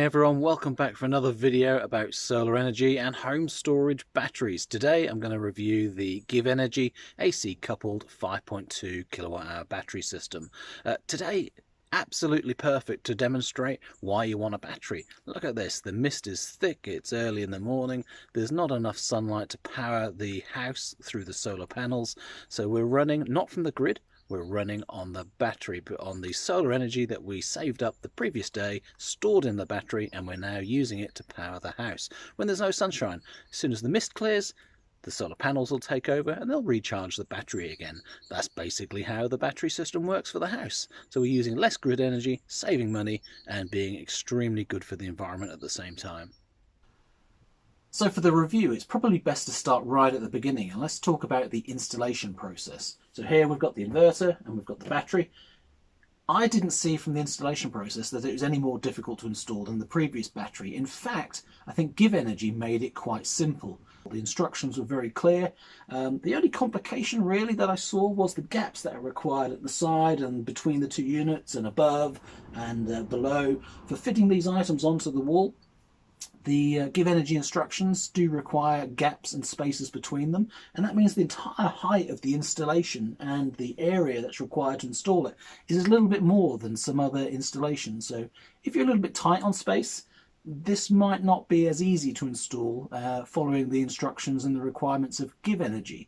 everyone, welcome back for another video about solar energy and home storage batteries. Today I'm going to review the GivEnergy AC coupled 5.2 kilowatt hour battery system. Today, absolutely perfect to demonstrate why you want a battery. Look at this, the mist is thick, it's early in the morning, there's not enough sunlight to power the house through the solar panels, so we're running not from the grid, we're running on the battery, but on the solar energy that we saved up the previous day, stored in the battery, and we're now using it to power the house when there's no sunshine. As soon as the mist clears, the solar panels will take over and they'll recharge the battery again. That's basically how the battery system works for the house. So we're using less grid energy, saving money, and being extremely good for the environment at the same time. So for the review, it's probably best to start right at the beginning, and let's talk about the installation process. So here we've got the inverter and we've got the battery. I didn't see from the installation process that it was any more difficult to install than the previous battery. In fact, I think GivEnergy made it quite simple. The instructions were very clear. The only complication really that I saw was the gaps that are required at the side and between the two units and above and below for fitting these items onto the wall. The GivEnergy instructions do require gaps and spaces between them, and that means the entire height of the installation and the area that's required to install it is a little bit more than some other installations. So if you're a little bit tight on space, this might not be as easy to install following the instructions and the requirements of GivEnergy.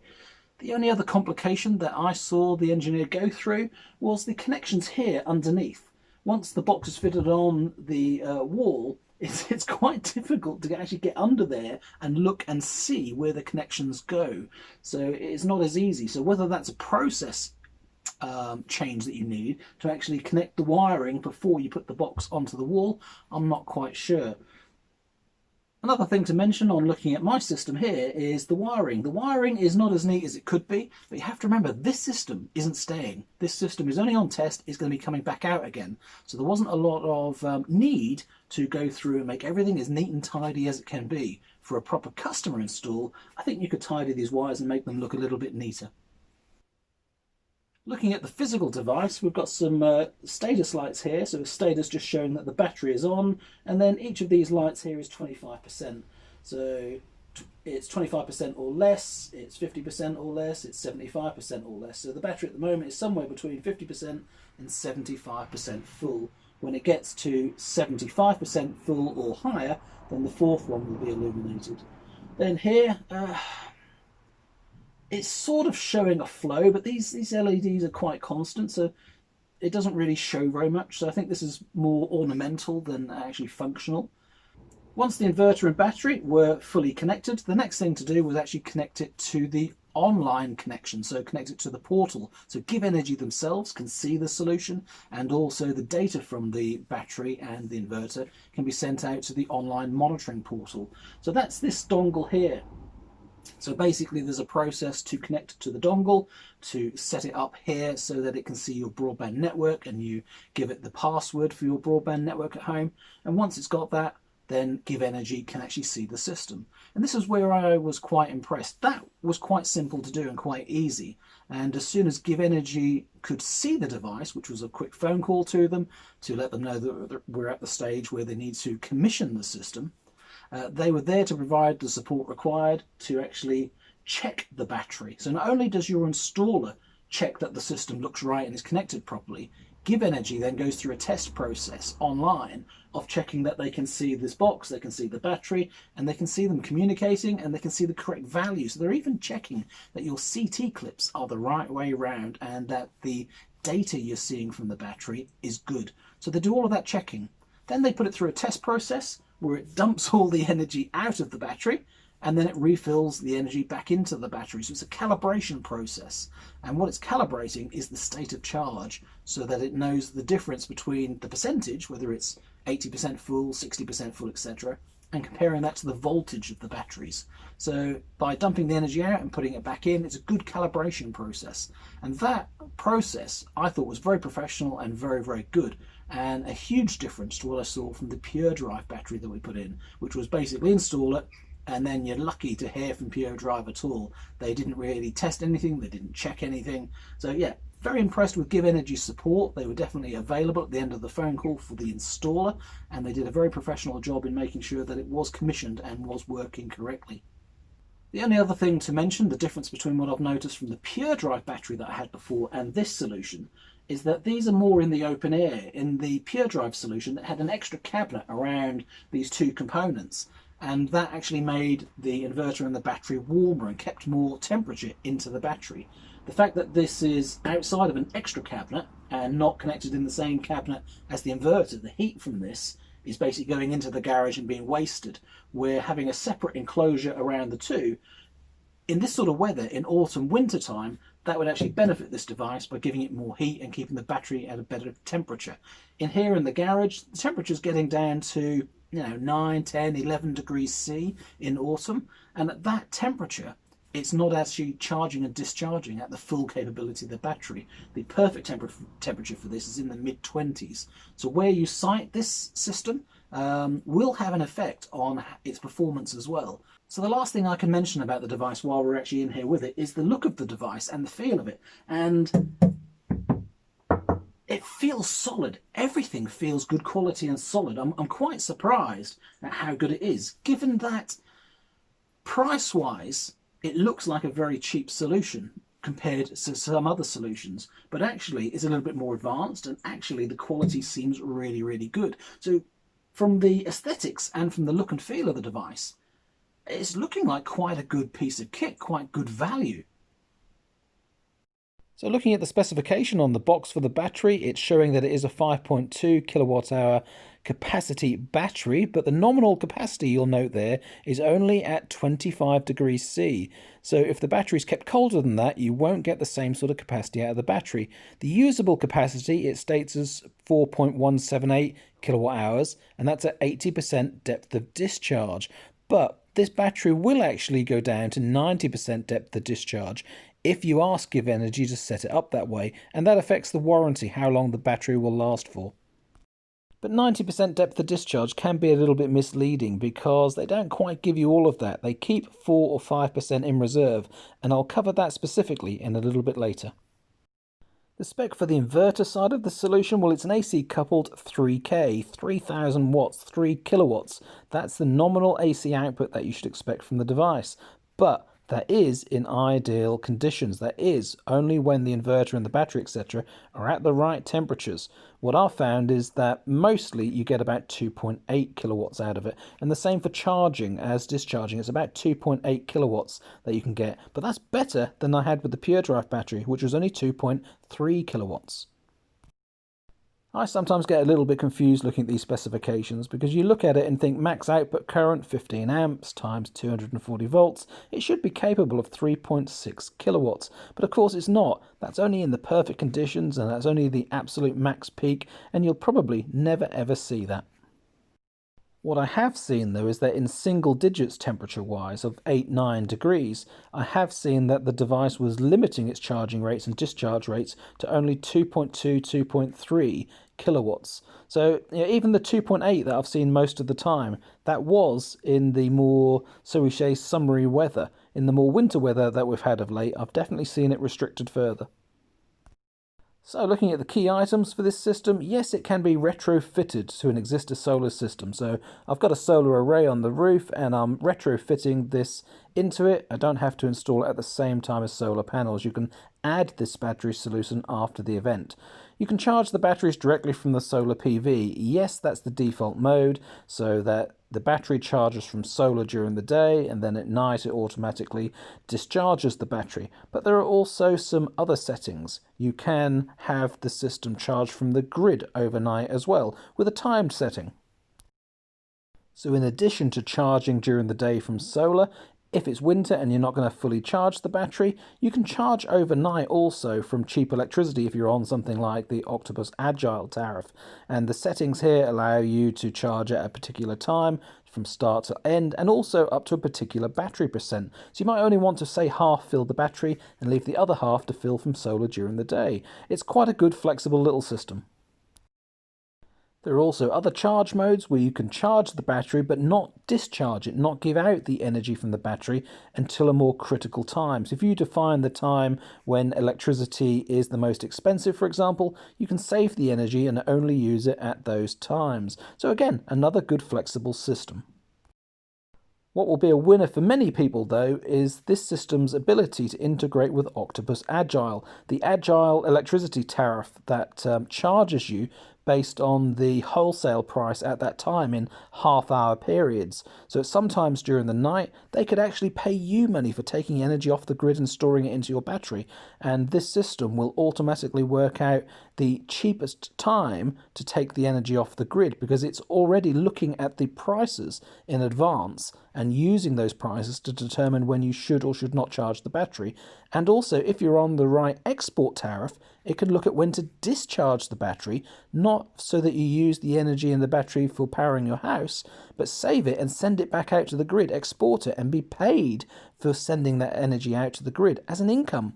The only other complication that I saw the engineer go through was the connections here underneath. Once the box is fitted on the wall, it's quite difficult to actually get under there and look and see where the connections go. So it's not as easy. So whether that's a process change that you need to actually connect the wiring before you put the box onto the wall, I'm not quite sure. Another thing to mention on looking at my system here is the wiring. The wiring is not as neat as it could be, but you have to remember this system isn't staying. This system is only on test, it's going to be coming back out again. So there wasn't a lot of need to go through and make everything as neat and tidy as it can be. For a proper customer install, I think you could tidy these wires and make them look a little bit neater. Looking at the physical device, we've got some status lights here, so a status just showing that the battery is on, and then each of these lights here is 25%. So it's 25% or less, it's 50% or less, it's 75% or less. So the battery at the moment is somewhere between 50% and 75% full. When it gets to 75% full or higher, then the fourth one will be illuminated. Then here, it's sort of showing a flow, but these LEDs are quite constant, so it doesn't really show very much. So I think this is more ornamental than actually functional. Once the inverter and battery were fully connected, the next thing to do was actually connect it to the online connection, so connect it to the portal. So GivEnergy themselves can see the solution, and also the data from the battery and the inverter can be sent out to the online monitoring portal. So that's this dongle here. So basically there's a process to connect it to the dongle, to set it up here so that it can see your broadband network, and you give it the password for your broadband network at home. And once it's got that, then GivEnergy can actually see the system. And this is where I was quite impressed. That was quite simple to do and quite easy. And as soon as GivEnergy could see the device, which was a quick phone call to them to let them know that we're at the stage where they need to commission the system, they were there to provide the support required to actually check the battery. So not only does your installer check that the system looks right and is connected properly, GivEnergy then goes through a test process online of checking that they can see this box, they can see the battery, and they can see them communicating, and they can see the correct value. So they're even checking that your CT clips are the right way around and that the data you're seeing from the battery is good. So they do all of that checking. Then they put it through a test process where it dumps all the energy out of the battery, and then it refills the energy back into the battery. So it's a calibration process, and what it's calibrating is the state of charge, so that it knows the difference between the percentage, whether it's 80% full, 60% full, etc., and comparing that to the voltage of the batteries. So by dumping the energy out and putting it back in, it's a good calibration process. And that process I thought was very professional and very, very good, and a huge difference to what I saw from the Pure Drive battery that we put in, which was basically install it and then you're lucky to hear from Pure Drive at all. They didn't really test anything, they didn't check anything. So yeah, Very impressed with GivEnergy support. They were definitely available at the end of the phone call for the installer, and they did a very professional job in making sure that it was commissioned and was working correctly. The only other thing to mention, the difference between what I've noticed from the pure drive battery that I had before and this solution, is that these are more in the open air. In the pure drive solution, that had an extra cabinet around these two components, and that actually made the inverter and the battery warmer and kept more temperature into the battery. The fact that this is outside of an extra cabinet and not connected in the same cabinet as the inverter, the heat from this is basically going into the garage and being wasted. We're having a separate enclosure around the two. In this sort of weather, in autumn, winter time, that would actually benefit this device by giving it more heat and keeping the battery at a better temperature. In here in the garage, the temperature's getting down to 9, 10, 11 degrees C in autumn, and at that temperature, it's not actually charging and discharging at the full capability of the battery. The perfect temperature for this is in the mid-20s. So where you site this system will have an effect on its performance as well. So the last thing I can mention about the device while we're actually in here with it is the look of the device and the feel of it. And it feels solid. Everything feels good quality and solid. I'm quite surprised at how good it is, given that price-wise, it looks like a very cheap solution compared to some other solutions, but actually it's a little bit more advanced, and actually the quality seems really, really good. So from the aesthetics and from the look and feel of the device, it's looking like quite a good piece of kit, quite good value. So looking at the specification on the box for the battery, it's showing that it is a 5.2 kilowatt hour capacity battery, but the nominal capacity, you'll note there, is only at 25 degrees C. So if the battery is kept colder than that, you won't get the same sort of capacity out of the battery. The usable capacity, it states as 4.178 kilowatt hours, and that's at 80% depth of discharge. But this battery will actually go down to 90% depth of discharge if you ask GivEnergy to set it up that way, and that affects the warranty, how long the battery will last for. But 90% depth of discharge can be a little bit misleading because they don't quite give you all of that. They keep 4 or 5% in reserve, and I'll cover that specifically in a little bit later. The spec for the inverter side of the solution, well, it's an AC coupled 3K, 3000 watts, 3 kilowatts. That's the nominal AC output that you should expect from the device. But that is in ideal conditions. That is only when the inverter and the battery, etc., are at the right temperatures. What I've found is that mostly you get about 2.8 kilowatts out of it. And the same for charging as discharging. It's about 2.8 kilowatts that you can get. But that's better than I had with the pure drive battery, which was only 2.3 kilowatts. I sometimes get a little bit confused looking at these specifications because you look at it and think max output current 15 amps times 240 volts. It should be capable of 3.6 kilowatts, but of course it's not. That's only in the perfect conditions, and that's only the absolute max peak, and you'll probably never ever see that. What I have seen though is that in single digits temperature wise of 8-9 degrees, I have seen that the device was limiting its charging rates and discharge rates to only 2.2, 2.3 kilowatts. So even the 2.8 that I've seen most of the time, that was in the more, so we say, summery weather. In the more winter weather that we've had of late, I've definitely seen it restricted further. So looking at the key items for this system, yes, it can be retrofitted to an existing solar system. So I've got a solar array on the roof and I'm retrofitting this into it. I don't have to install it at the same time as solar panels. You can add this battery solution after the event. You can charge the batteries directly from the solar PV. Yes, that's the default mode, so that the battery charges from solar during the day and then at night it automatically discharges the battery. But there are also some other settings. You can have the system charged from the grid overnight as well, with a timed setting. So in addition to charging during the day from solar, if it's winter and you're not going to fully charge the battery, you can charge overnight also from cheap electricity if you're on something like the Octopus Agile tariff. And the settings here allow you to charge at a particular time from start to end, and also up to a particular battery percent. So you might only want to, say, half fill the battery and leave the other half to fill from solar during the day. It's quite a good flexible little system. There are also other charge modes where you can charge the battery but not discharge it, not give out the energy from the battery until a more critical time. So if you define the time when electricity is the most expensive, for example, you can save the energy and only use it at those times. So again, another good flexible system. What will be a winner for many people, though, is this system's ability to integrate with Octopus Agile, the agile electricity tariff that charges you based on the wholesale price at that time in half-hour periods. So sometimes during the night, they could actually pay you money for taking energy off the grid and storing it into your battery. And this system will automatically work out the cheapest time to take the energy off the grid because it's already looking at the prices in advance and using those prices to determine when you should or should not charge the battery. And also, if you're on the right export tariff, it can look at when to discharge the battery, not so that you use the energy in the battery for powering your house, but save it and send it back out to the grid, export it and be paid for sending that energy out to the grid as an income.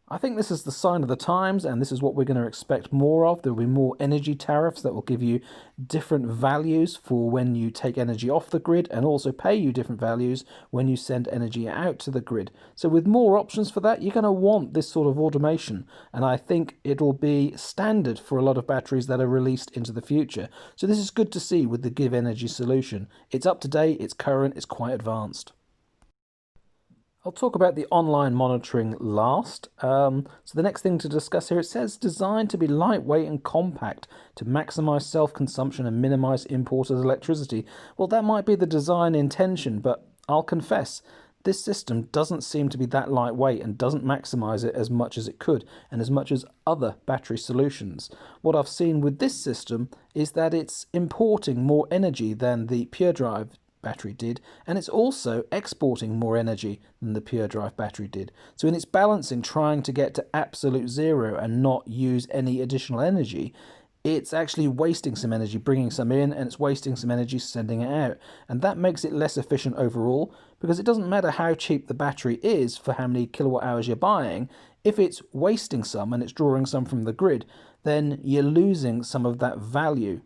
I think this is the sign of the times, and this is what we're going to expect more of. There will be more energy tariffs that will give you different values for when you take energy off the grid and also pay you different values when you send energy out to the grid. So with more options for that, you're going to want this sort of automation, and I think it'll be standard for a lot of batteries that are released into the future. So this is good to see with the GivEnergy solution. It's up to date, it's current, it's quite advanced. I'll talk about the online monitoring last. So the next thing to discuss here, it says designed to be lightweight and compact to maximize self-consumption and minimize imported electricity. Well, that might be the design intention, but I'll confess, this system doesn't seem to be that lightweight and doesn't maximize it as much as it could and as much as other battery solutions. What I've seen with this system is that it's importing more energy than the pure drive battery did, and it's also exporting more energy than the pure drive battery did. So in its balancing, trying to get to absolute zero and not use any additional energy, it's actually wasting some energy, bringing some in, and it's wasting some energy sending it out. And that makes it less efficient overall, because it doesn't matter how cheap the battery is for how many kilowatt hours you're buying. If it's wasting some and it's drawing some from the grid, then you're losing some of that value.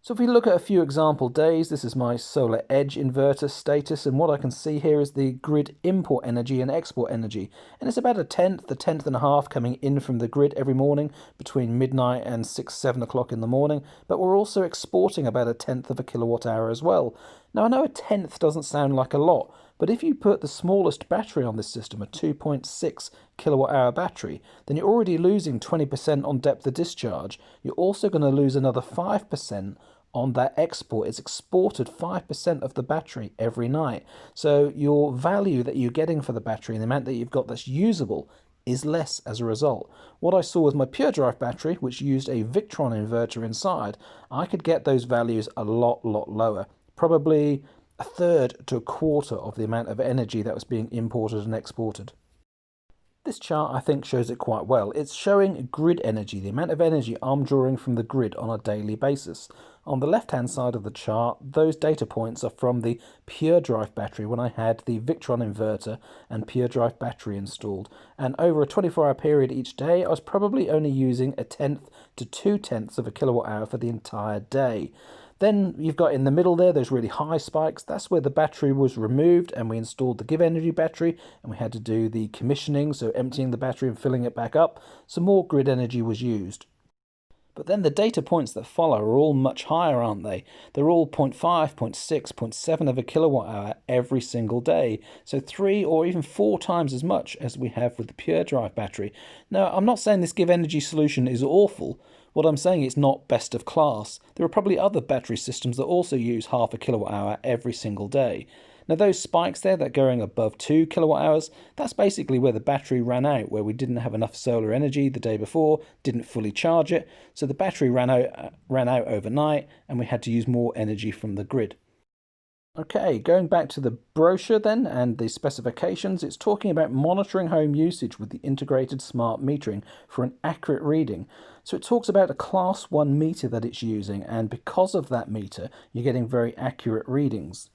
So if we look at a few example days, this is my solar edge inverter status, and what I can see here is the grid import energy and export energy, and it's about a tenth and a half coming in from the grid every morning between midnight and 6-7 o'clock in the morning, but we're also exporting about a tenth of a kilowatt hour as well. Now I know a tenth doesn't sound like a lot, but if you put the smallest battery on this system, a 2.6 kilowatt hour battery, then you're already losing 20% on depth of discharge. You're also going to lose another 5% on that export. It's exported 5% of the battery every night. So your value that you're getting for the battery and the amount that you've got that's usable is less as a result. What I saw with my pure drive battery, which used a Victron inverter inside, I could get those values a lot lower. Probably a third to a quarter of the amount of energy that was being imported and exported. This chart, I think, shows it quite well. It's showing grid energy, the amount of energy I'm drawing from the grid on a daily basis. On the left-hand side of the chart, those data points are from the pure drive battery when I had the Victron inverter and pure drive battery installed. And over a 24-hour period each day, I was probably only using a tenth to 2/10 of a kilowatt hour for the entire day. Then you've got in the middle there those really high spikes. That's where the battery was removed and we installed the GivEnergy battery, and we had to do the commissioning, so emptying the battery and filling it back up. So more grid energy was used. But then the data points that follow are all much higher, aren't they? They're all 0.5, 0.6, 0.7 of a kilowatt hour every single day. So 3 or even 4 times as much as we have with the pure drive battery. Now, I'm not saying this GivEnergy solution is awful. What I'm saying is not best of class. There are probably other battery systems that also use half a kilowatt hour every single day. Now those spikes there that are going above 2 kilowatt hours, that's basically where the battery ran out, where we didn't have enough solar energy the day before, didn't fully charge it, so the battery ran out overnight and we had to use more energy from the grid. Okay, going back to the brochure then and the specifications, it's talking about monitoring home usage with the integrated smart metering for an accurate reading. So it talks about a class 1 meter that it's using, and because of that meter, you're getting very accurate readings.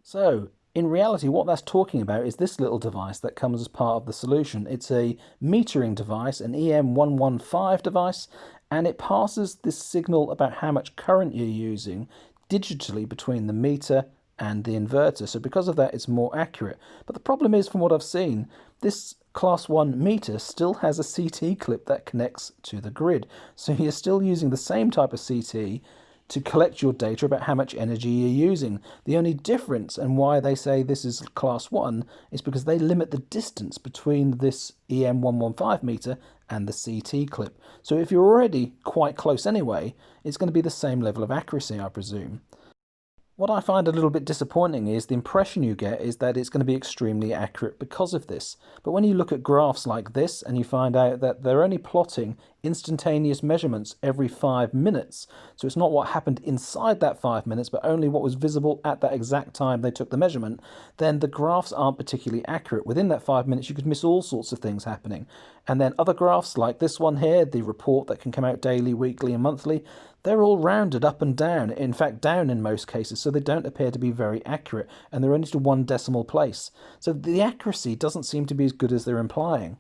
So in reality, what that's talking about is this little device that comes as part of the solution. It's a metering device, an EM115 device, and it passes this signal about how much current you're using digitally between the meter and the inverter. So because of that, it's more accurate. But the problem is, from what I've seen, this Class 1 meter still has a CT clip that connects to the grid. So you're still using the same type of CT to collect your data about how much energy you're using. The only difference, and why they say this is Class 1, is because they limit the distance between this EM115 meter and the CT clip. So if you're already quite close anyway, it's going to be the same level of accuracy, I presume. What I find a little bit disappointing is the impression you get is that it's going to be extremely accurate because of this. But when you look at graphs like this and you find out that they're only plotting instantaneous measurements every 5 minutes, so it's not what happened inside that 5 minutes, but only what was visible at that exact time they took the measurement, then the graphs aren't particularly accurate. Within that 5 minutes, you could miss all sorts of things happening. And then other graphs like this one here, the report that can come out daily, weekly, and monthly, they're all rounded up and down, in fact down in most cases, so they don't appear to be very accurate, and they're only to 1 decimal place. So the accuracy doesn't seem to be as good as they're implying.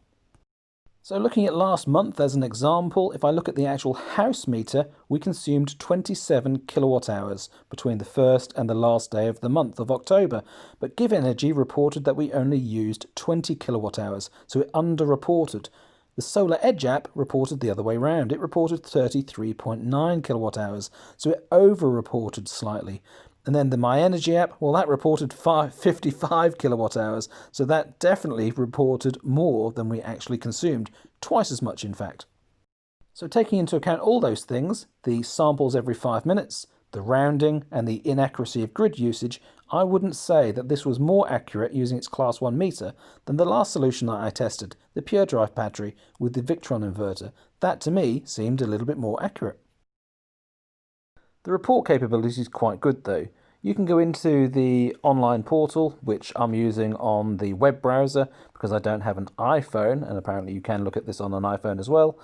So looking at last month as an example, if I look at the actual house meter, we consumed 27 kilowatt hours between the first and the last day of the month of October. But GivEnergy reported that we only used 20 kilowatt hours, so it underreported. The Solar Edge app reported the other way round. It reported 33.9 kilowatt hours, so it over-reported slightly. And then the MyEnergy app, well, that reported 55 kilowatt hours, so that definitely reported more than we actually consumed, twice as much in fact. So taking into account all those things, the samples every 5 minutes, the rounding and the inaccuracy of grid usage, I wouldn't say that this was more accurate using its Class 1 meter than the last solution that I tested, the Pure Drive battery with the Victron inverter. That to me seemed a little bit more accurate. The report capability is quite good though. You can go into the online portal, which I'm using on the web browser because I don't have an iPhone, and apparently you can look at this on an iPhone as well.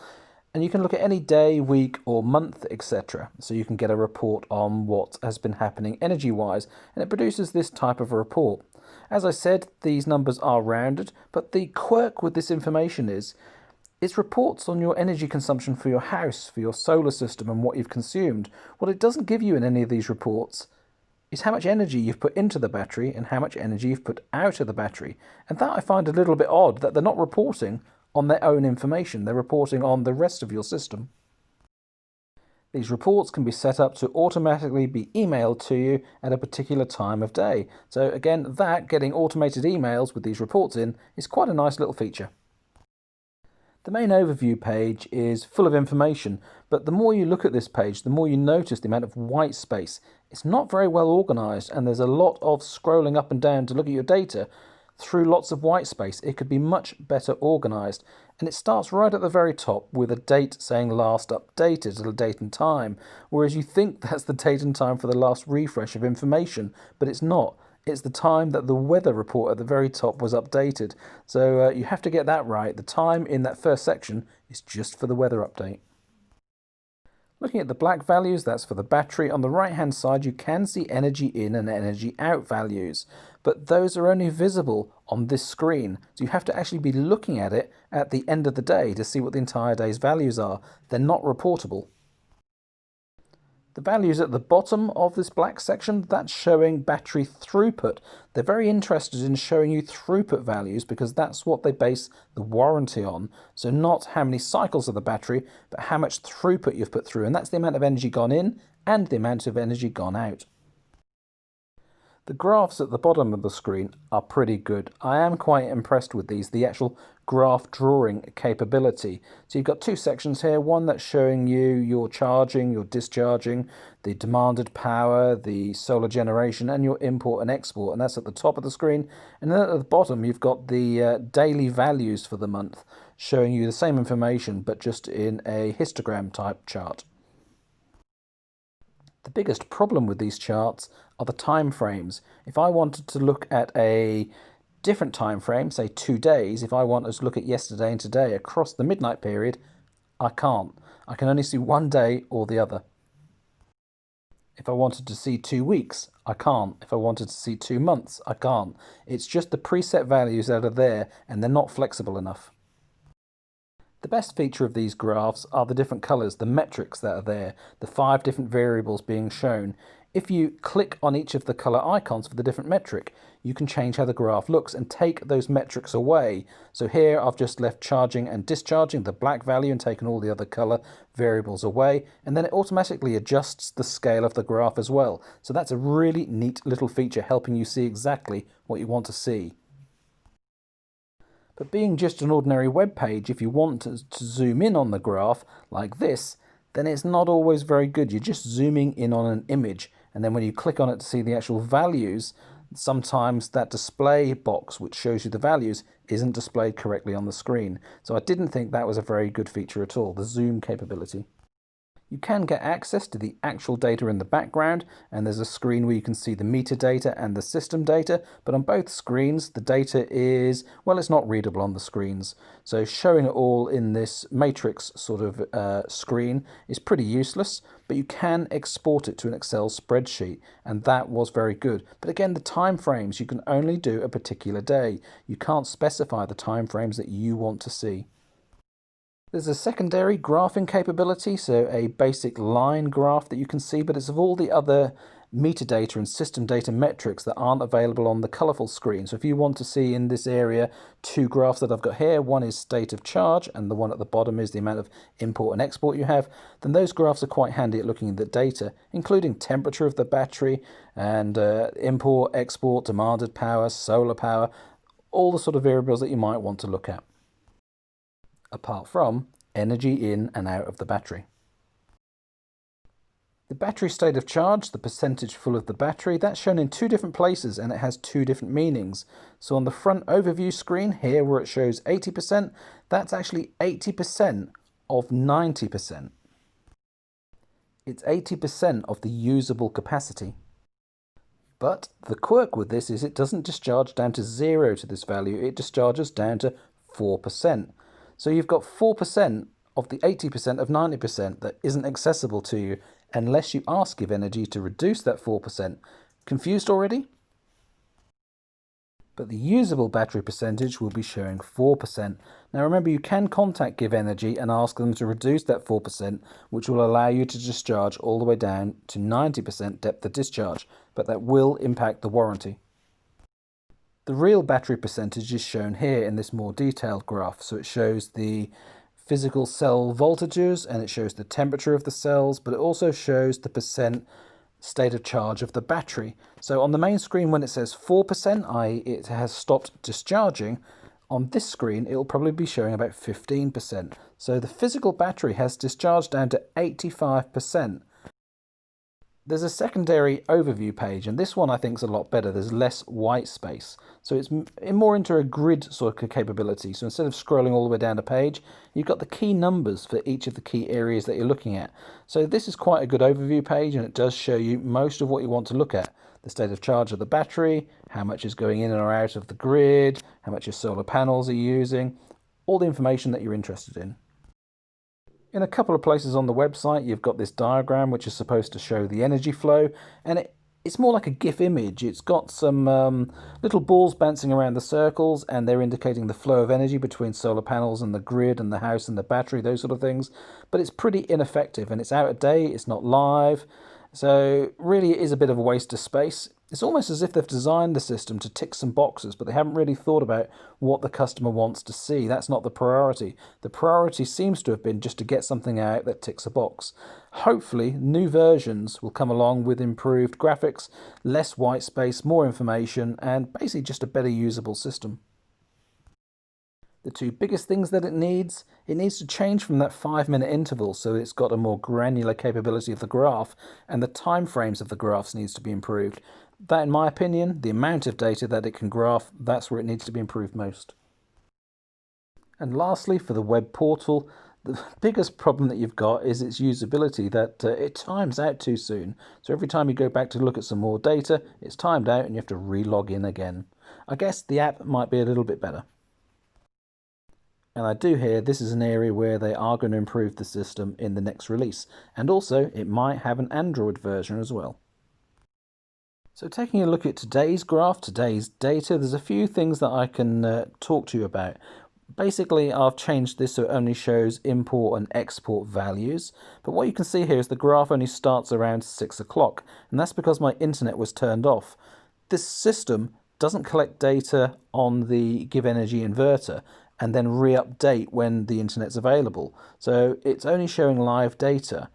And you can look at any day, week or month, etc. So you can get a report on what has been happening energy-wise, and it produces this type of a report. As I said, these numbers are rounded, but the quirk with this information is it reports on your energy consumption for your house, for your solar system and what you've consumed. What it doesn't give you in any of these reports is how much energy you've put into the battery and how much energy you've put out of the battery. And that I find a little bit odd, that they're not reporting on their own information, they're reporting on the rest of your system. These reports can be set up to automatically be emailed to you at a particular time of day. So again, that getting automated emails with these reports in is quite a nice little feature. The main overview page is full of information, but the more you look at this page, the more you notice the amount of white space. It's not very well organized, and there's a lot of scrolling up and down to look at your data through lots of white space. It could be much better organized, and it starts right at the very top with a date saying last updated, a date and time, whereas you think that's the date and time for the last refresh of information, but it's not. It's the time that the weather report at the very top was updated. So you have to get that right. The time in that first section is just for the weather update. Looking at the black values, that's for the battery. On the right hand side you can see energy in and energy out values, but those are only visible on this screen. So you have to actually be looking at it at the end of the day to see what the entire day's values are. They're not reportable. The values at the bottom of this black section, that's showing battery throughput. They're very interested in showing you throughput values because that's what they base the warranty on. So not how many cycles of the battery, but how much throughput you've put through. And that's the amount of energy gone in and the amount of energy gone out. The graphs at the bottom of the screen are pretty good. I am quite impressed with these, the actual graph drawing capability. So you've got two sections here, one that's showing you your charging, your discharging, the demanded power, the solar generation, and your import and export, and that's at the top of the screen. And then at the bottom you've got the daily values for the month, showing you the same information but just in a histogram type chart. The biggest problem with these charts are the time frames. If I wanted to look at a different time frame, say 2 days, if I wanted to look at yesterday and today across the midnight period, I can't. I can only see 1 day or the other. If I wanted to see 2 weeks, I can't. If I wanted to see 2 months, I can't. It's just the preset values that are there, and they're not flexible enough. The best feature of these graphs are the different colours, the metrics that are there, the 5 different variables being shown. If you click on each of the colour icons for the different metric, you can change how the graph looks and take those metrics away. So here I've just left charging and discharging, the black value, and taken all the other colour variables away, and then it automatically adjusts the scale of the graph as well. So that's a really neat little feature helping you see exactly what you want to see. But being just an ordinary web page, if you want to zoom in on the graph like this, then it's not always very good. You're just zooming in on an image, and then when you click on it to see the actual values, sometimes that display box which shows you the values isn't displayed correctly on the screen. So I didn't think that was a very good feature at all, the zoom capability. You can get access to the actual data in the background, and there's a screen where you can see the meter data and the system data, but on both screens the data is, well, it's not readable on the screens. So showing it all in this matrix sort of screen is pretty useless, but you can export it to an Excel spreadsheet, and that was very good. But again, the time frames, you can only do a particular day. You can't specify the time frames that you want to see. There's a secondary graphing capability, so a basic line graph that you can see, but it's of all the other metadata and system data metrics that aren't available on the colourful screen. So if you want to see in this area 2 graphs that I've got here, one is state of charge and the one at the bottom is the amount of import and export you have, then those graphs are quite handy at looking at the data, including temperature of the battery and import, export, demanded power, solar power, all the sort of variables that you might want to look at, apart from energy in and out of the battery. The battery state of charge, the percentage full of the battery, that's shown in 2 different places and it has 2 different meanings. So on the front overview screen here where it shows 80%, that's actually 80% of 90%. It's 80% of the usable capacity. But the quirk with this is it doesn't discharge down to 0 to this value, it discharges down to 4%. So you've got 4% of the 80% of 90% that isn't accessible to you unless you ask GivEnergy to reduce that 4%. Confused already? But the usable battery percentage will be showing 4%. Now remember, you can contact GivEnergy and ask them to reduce that 4%, which will allow you to discharge all the way down to 90% depth of discharge, but that will impact the warranty. The real battery percentage is shown here in this more detailed graph. So it shows the physical cell voltages and it shows the temperature of the cells, but it also shows the percent state of charge of the battery. So on the main screen when it says 4%, i.e. it has stopped discharging, on this screen it will probably be showing about 15%. So the physical battery has discharged down to 85%. There's a secondary overview page, and this one I think is a lot better. There's less white space. So it's more into a grid sort of capability. So instead of scrolling all the way down the page, you've got the key numbers for each of the key areas that you're looking at. So this is quite a good overview page, and it does show you most of what you want to look at. The state of charge of the battery, how much is going in or out of the grid, how much your solar panels are using, all the information that you're interested in. In a couple of places on the website, you've got this diagram which is supposed to show the energy flow, and it's more like a GIF image. It's got some little balls bouncing around the circles, and they're indicating the flow of energy between solar panels and the grid and the house and the battery, those sort of things. But it's pretty ineffective, and it's out of date, it's not live, so really it is a bit of a waste of space. It's almost as if they've designed the system to tick some boxes, but they haven't really thought about what the customer wants to see. That's not the priority. The priority seems to have been just to get something out that ticks a box. Hopefully, new versions will come along with improved graphics, less white space, more information, and basically just a better usable system. The 2 biggest things that it needs to change from that 5-minute interval so it's got a more granular capability of the graph, and the time frames of the graphs needs to be improved. That, in my opinion, the amount of data that it can graph, that's where it needs to be improved most. And lastly, for the web portal, the biggest problem that you've got is its usability, that it times out too soon. So every time you go back to look at some more data, it's timed out and you have to re-log in again. I guess the app might be a little bit better. And I do hear this is an area where they are going to improve the system in the next release. And also, it might have an Android version as well. So taking a look at today's graph, today's data, there's a few things that I can talk to you about. Basically, I've changed this so it only shows import and export values. But what you can see here is the graph only starts around 6 o'clock, and that's because my internet was turned off. This system doesn't collect data on the GivEnergy inverter and then re-update when the internet's available. So it's only showing live data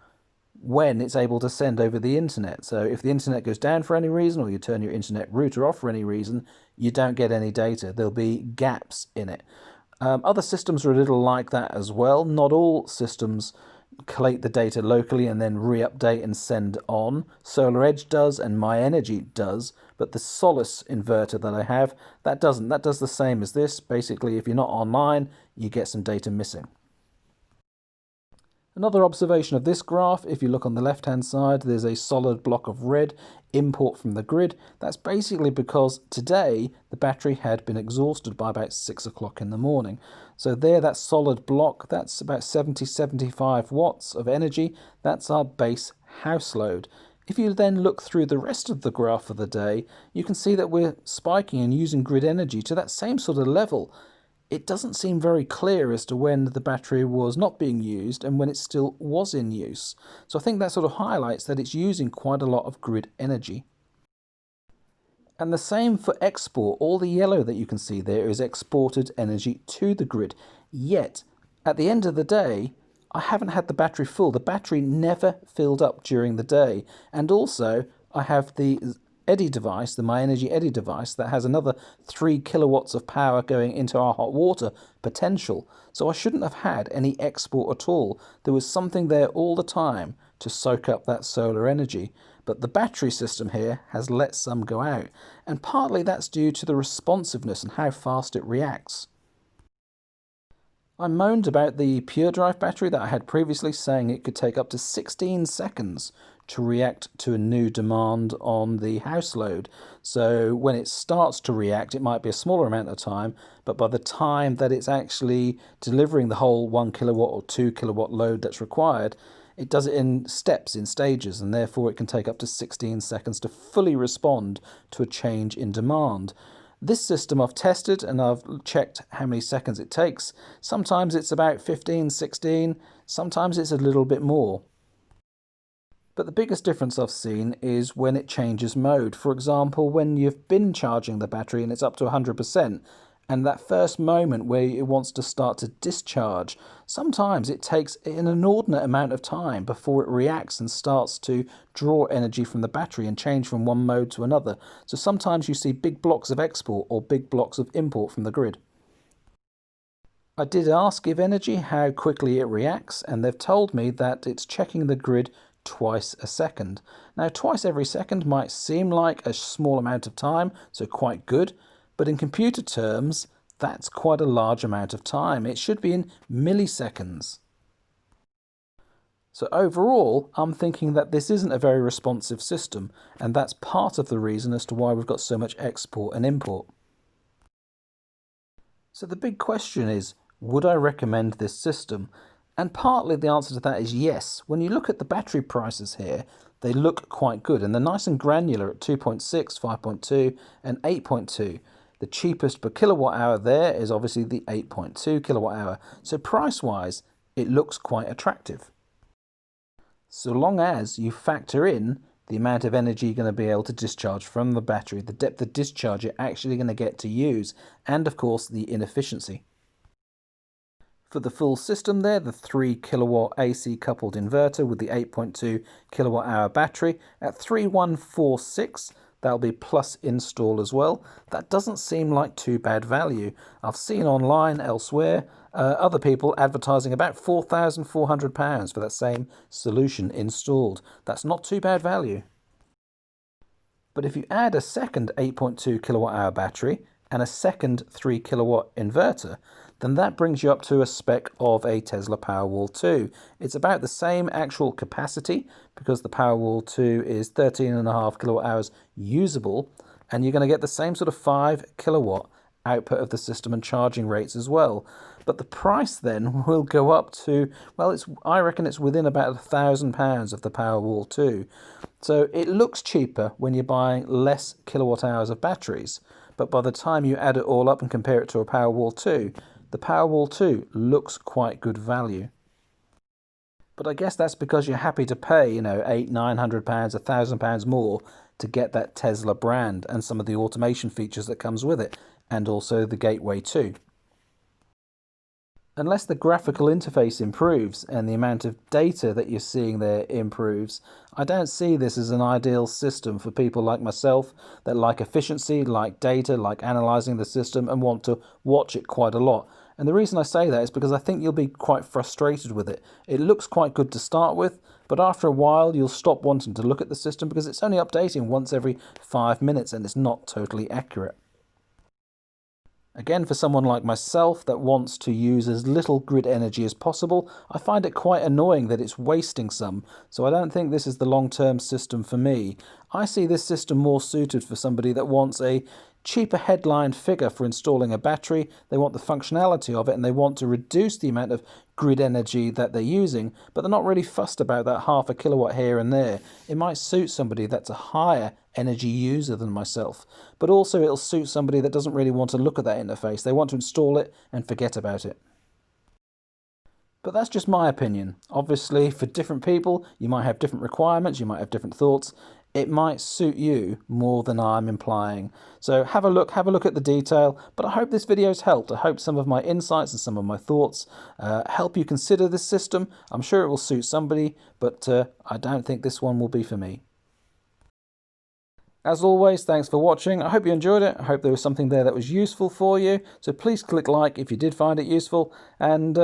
when it's able to send over the internet. So if the internet goes down for any reason, or you turn your internet router off for any reason, you don't get any data. There'll be gaps in it. Other systems are a little like that as well. Not all systems collate the data locally and then re-update and send on. SolarEdge does and MyEnergy does, but the Solace inverter that I have, that doesn't. That does the same as this. Basically, if you're not online, you get some data missing. Another observation of this graph, if you look on the left-hand side, there's a solid block of red, import from the grid. That's basically because today the battery had been exhausted by about 6 o'clock in the morning. So there, that solid block, that's about 70-75 watts of energy. That's our base house load. If you then look through the rest of the graph of the day, you can see that we're spiking and using grid energy to that same sort of level. It doesn't seem very clear as to when the battery was not being used and when it still was in use. So I think that sort of highlights that it's using quite a lot of grid energy. And the same for export. All the yellow that you can see there is exported energy to the grid. Yet, at the end of the day, I haven't had the battery full. The battery never filled up during the day. And also, I have the Eddy device, the MyEnergy Eddy device, that has another 3 kilowatts of power going into our hot water potential. So I shouldn't have had any export at all. There was something there all the time to soak up that solar energy. But the battery system here has let some go out. And partly that's due to the responsiveness and how fast it reacts. I moaned about the Pure Drive battery that I had previously, saying it could take up to 16 seconds to react to a new demand on the house load. So when it starts to react, it might be a smaller amount of time, but by the time that it's actually delivering the whole 1 kilowatt or 2 kilowatt load that's required, it does it in steps, in stages, and therefore it can take up to 16 seconds to fully respond to a change in demand. This system I've tested and I've checked how many seconds it takes. Sometimes it's about 15, 16, sometimes it's a little bit more. But the biggest difference I've seen is when it changes mode. For example, when you've been charging the battery and it's up to 100%, and that first moment where it wants to start to discharge, sometimes it takes an inordinate amount of time before it reacts and starts to draw energy from the battery and change from one mode to another. So sometimes you see big blocks of export or big blocks of import from the grid. I did ask GivEnergy how quickly it reacts, and they've told me that it's checking the grid twice a second. Now, twice every second might seem like a small amount of time, so quite good, but in computer terms, that's quite a large amount of time. It should be in milliseconds. So overall, I'm thinking that this isn't a very responsive system, and that's part of the reason as to why we've got so much export and import. So the big question is, would I recommend this system? And partly the answer to that is yes. When you look at the battery prices here, they look quite good, and they're nice and granular at 2.6, 5.2 and 8.2. The cheapest per kilowatt hour there is obviously the 8.2 kilowatt hour. So price-wise, it looks quite attractive. So long as you factor in the amount of energy you're going to be able to discharge from the battery, the depth of discharge you're actually going to get to use, and of course the inefficiency. For the full system there, the 3 kilowatt AC coupled inverter with the 8.2 kilowatt hour battery at 3146, that'll be plus install as well. That doesn't seem like too bad value. I've seen online elsewhere other people advertising about £4,400 for that same solution installed. That's not too bad value. But if you add a second 8.2 kilowatt hour battery and a second 3 kilowatt inverter, then that brings you up to a spec of a Tesla Powerwall 2. It's about the same actual capacity because the Powerwall 2 is 13.5 kilowatt hours usable, and you're going to get the same sort of 5 kilowatt output of the system and charging rates as well. But the price then will go up to, well, I reckon it's within about £1,000 of the Powerwall 2. So it looks cheaper when you're buying less kilowatt hours of batteries, but by the time you add it all up and compare it to a Powerwall 2, the Powerwall 2 looks quite good value. But I guess that's because you're happy to pay, you know, £800, £900, £1,000 more to get that Tesla brand and some of the automation features that comes with it, and also the gateway too. Unless the graphical interface improves and the amount of data that you're seeing there improves, I don't see this as an ideal system for people like myself that like efficiency, like data, like analysing the system and want to watch it quite a lot. And the reason I say that is because I think you'll be quite frustrated with it. It looks quite good to start with, but after a while you'll stop wanting to look at the system because it's only updating once every 5 minutes and it's not totally accurate. Again, for someone like myself that wants to use as little grid energy as possible, I find it quite annoying that it's wasting some, so I don't think this is the long-term system for me. I see this system more suited for somebody that wants a cheaper headline figure for installing a battery, they want the functionality of it, and they want to reduce the amount of grid energy that they're using, but they're not really fussed about that half a kilowatt here and there. It might suit somebody that's a higher energy user than myself, but also it'll suit somebody that doesn't really want to look at that interface. They want to install it and forget about it. But that's just my opinion. Obviously, for different people, you might have different requirements, you might have different thoughts. It might suit you more than I'm implying. So have a look at the detail, but I hope this video's helped. I hope some of my insights and some of my thoughts help you consider this system. I'm sure it will suit somebody, but I don't think this one will be for me. As always, thanks for watching. I hope you enjoyed it. I hope there was something there that was useful for you. So please click like if you did find it useful, and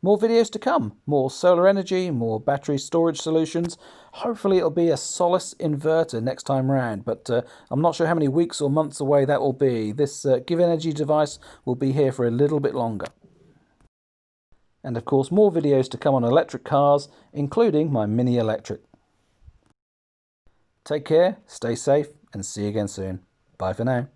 more videos to come, more solar energy, more battery storage solutions. Hopefully it'll be a Solace inverter next time round, but I'm not sure how many weeks or months away that will be. This GivEnergy device will be here for a little bit longer. And of course, more videos to come on electric cars, including my Mini Electric. Take care, stay safe, and see you again soon. Bye for now.